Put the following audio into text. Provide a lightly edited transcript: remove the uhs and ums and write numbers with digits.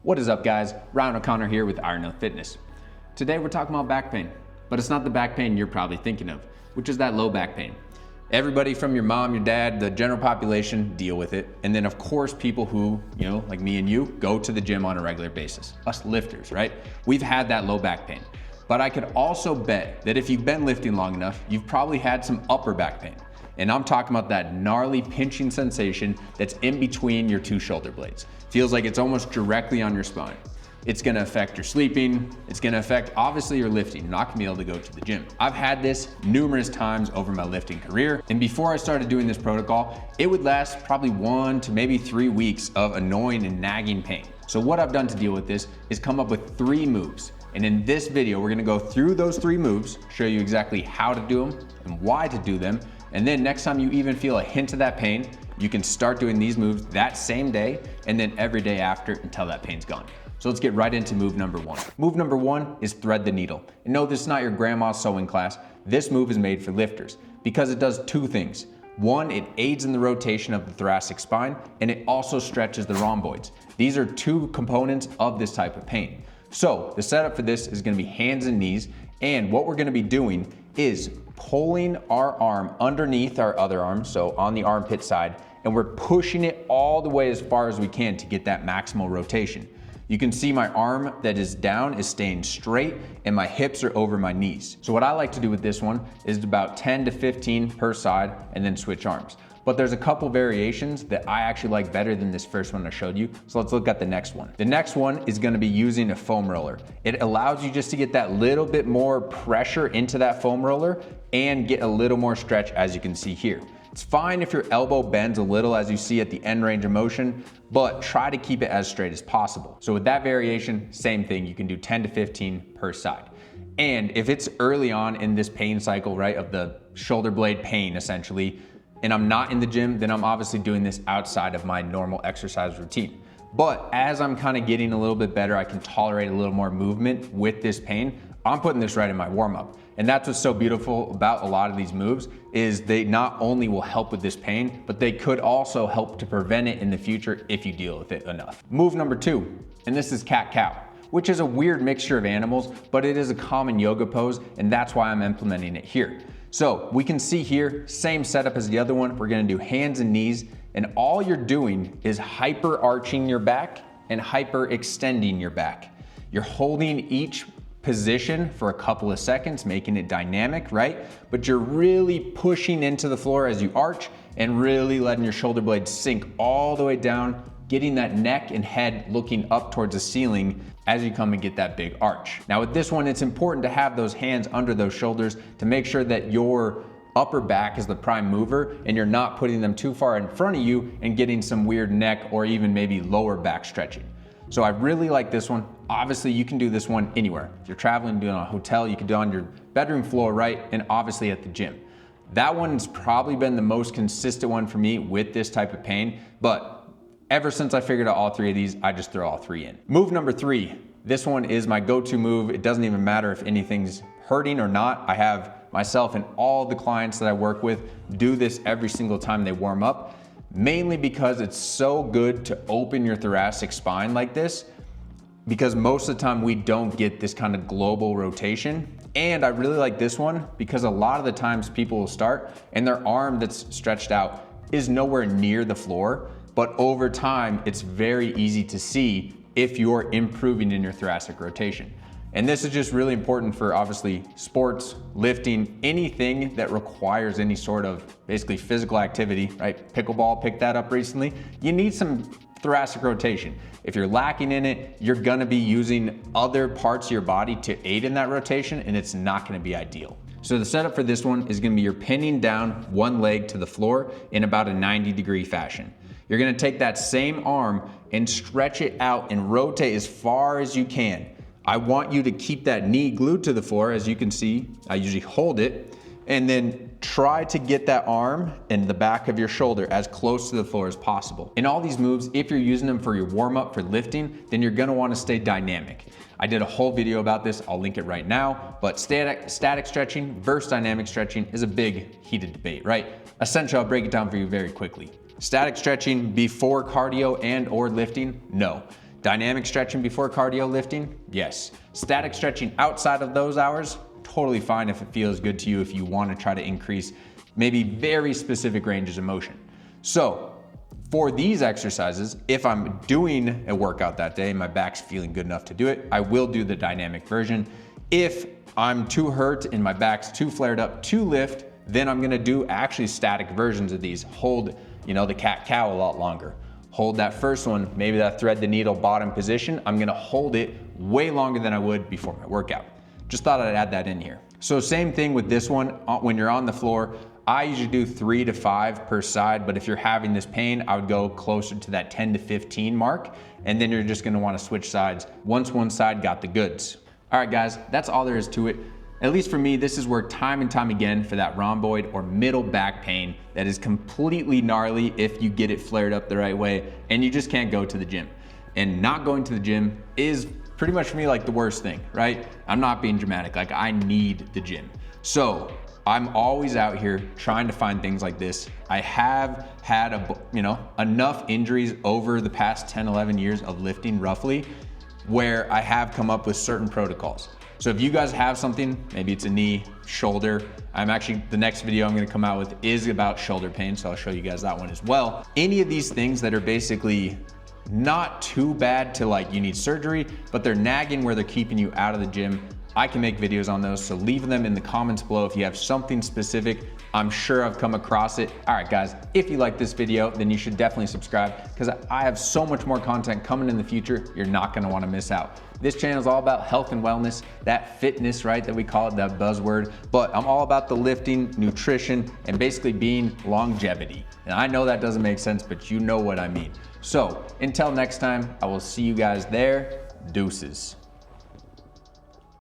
What is up, guys? Ryan O'Connor here with Iron Health Fitness. Today we're talking about back pain, but it's not the back pain you're probably thinking of, which is that low back pain. Everybody from your mom, your dad, the general population deal with it. And then of course, people who, like me and you, go to the gym on a regular basis. Us lifters, right? We've had that low back pain. But I could also bet that if you've been lifting long enough, you've probably had some upper back pain. And I'm talking about that gnarly pinching sensation that's in between your two shoulder blades. Feels like it's almost directly on your spine. It's gonna affect your sleeping. It's gonna affect, obviously, your lifting. You're not gonna be able to go to the gym. I've had this numerous times over my lifting career. And before I started doing this protocol, it would last probably 1 to maybe 3 weeks of annoying and nagging pain. So what I've done to deal with this is come up with 3 moves. And in this video, we're gonna go through those 3 moves, show you exactly how to do them and why to do them. And then next time you even feel a hint of that pain, you can start doing these moves that same day and then every day after until that pain's gone. So let's get right into move number 1. Move number 1 is thread the needle. And no, this is not your grandma's sewing class. This move is made for lifters because it does 2 things. 1, it aids in the rotation of the thoracic spine, and it also stretches the rhomboids. These are 2 components of this type of pain. So the setup for this is gonna be hands and knees. And what we're gonna be doing is pulling our arm underneath our other arm, so on the armpit side, and we're pushing it all the way as far as we can to get that maximal rotation. You can see my arm that is down is staying straight and my hips are over my knees. So what I like to do with this one is about 10 to 15 per side and then switch arms. But there's a couple variations that I actually like better than this first one I showed you. So let's look at the next one. The next one is gonna be using a foam roller. It allows you just to get that little bit more pressure into that foam roller and get a little more stretch, as you can see here. It's fine if your elbow bends a little, as you see at the end range of motion, but try to keep it as straight as possible. So with that variation, same thing, you can do 10 to 15 per side. And if it's early on in this pain cycle, right, of the shoulder blade pain essentially, and I'm not in the gym, then I'm obviously doing this outside of my normal exercise routine. But as I'm kind of getting a little bit better, I can tolerate a little more movement with this pain, I'm putting this right in my warm-up. And that's what's so beautiful about a lot of these moves is they not only will help with this pain, but they could also help to prevent it in the future if you deal with it enough. Move number 2, and this is cat-cow, which is a weird mixture of animals, but it is a common yoga pose, and that's why I'm implementing it here. So we can see here, same setup as the other one. We're gonna do hands and knees, and all you're doing is hyper arching your back and hyper extending your back. You're holding each position for a couple of seconds, making it dynamic, right? But you're really pushing into the floor as you arch and really letting your shoulder blades sink all the way down, getting that neck and head looking up towards the ceiling as you come and get that big arch. Now with this one, it's important to have those hands under those shoulders to make sure that your upper back is the prime mover and you're not putting them too far in front of you and getting some weird neck or even maybe lower back stretching. So I really like this one. Obviously you can do this one anywhere. If you're traveling, doing a hotel, you can do it on your bedroom floor, right? And obviously at the gym. That one's probably been the most consistent one for me with this type of pain, but ever since I figured out all 3 of these, I just throw all 3 in. Move number 3. This one is my go-to move. It doesn't even matter if anything's hurting or not. I have myself and all the clients that I work with do this every single time they warm up, mainly because it's so good to open your thoracic spine like this, because most of the time we don't get this kind of global rotation. And I really like this one because a lot of the times people will start and their arm that's stretched out is nowhere near the floor. But over time, it's very easy to see if you're improving in your thoracic rotation. And this is just really important for obviously sports, lifting, anything that requires any sort of basically physical activity, right? Pickleball, picked that up recently. You need some thoracic rotation. If you're lacking in it, you're gonna be using other parts of your body to aid in that rotation, and it's not gonna be ideal. So the setup for this one is gonna be you're pinning down one leg to the floor in about a 90-degree fashion. You're gonna take that same arm and stretch it out and rotate as far as you can. I want you to keep that knee glued to the floor. As you can see, I usually hold it and then try to get that arm and the back of your shoulder as close to the floor as possible. In all these moves, if you're using them for your warm-up for lifting, then you're gonna wanna stay dynamic. I did a whole video about this, I'll link it right now, but static stretching versus dynamic stretching is a big heated debate, right? Essentially, I'll break it down for you very quickly. Static stretching before cardio and or lifting, no. Dynamic stretching before cardio lifting? Yes. Static stretching outside of those hours? Totally fine if it feels good to you, if you want to try to increase maybe very specific ranges of motion. So for these exercises, if I'm doing a workout that day, my back's feeling good enough to do it, I will do the dynamic version. If I'm too hurt and my back's too flared up to lift, then I'm gonna do actually static versions of these. Hold, the cat-cow a lot longer. Hold that first one, maybe that thread the needle bottom position. I'm gonna hold it way longer than I would before my workout. Just thought I'd add that in here. So same thing with this one. When you're on the floor, I usually do 3 to 5 per side, but if you're having this pain, I would go closer to that 10 to 15 mark, and then you're just gonna wanna switch sides once one side got the goods. All right, guys, that's all there is to it. At least for me, this has worked time and time again for that rhomboid or middle back pain that is completely gnarly if you get it flared up the right way and you just can't go to the gym. And not going to the gym is pretty much for me like the worst thing, right? I'm not being dramatic, like I need the gym. So I'm always out here trying to find things like this. I have had enough injuries over the past 10, 11 years of lifting roughly, where I have come up with certain protocols. So if you guys have something, maybe it's a knee, shoulder, the next video I'm gonna come out with is about shoulder pain, so I'll show you guys that one as well. Any of these things that are basically not too bad to like you need surgery, but they're nagging where they're keeping you out of the gym, I can make videos on those, so leave them in the comments below if you have something specific. I'm sure I've come across it. All right, guys, if you like this video, then you should definitely subscribe because I have so much more content coming in the future. You're not gonna wanna miss out. This channel is all about health and wellness, that fitness, right, that we call it, that buzzword, but I'm all about the lifting, nutrition, and basically being longevity. And I know that doesn't make sense, but you know what I mean. So until next time, I will see you guys there. Deuces.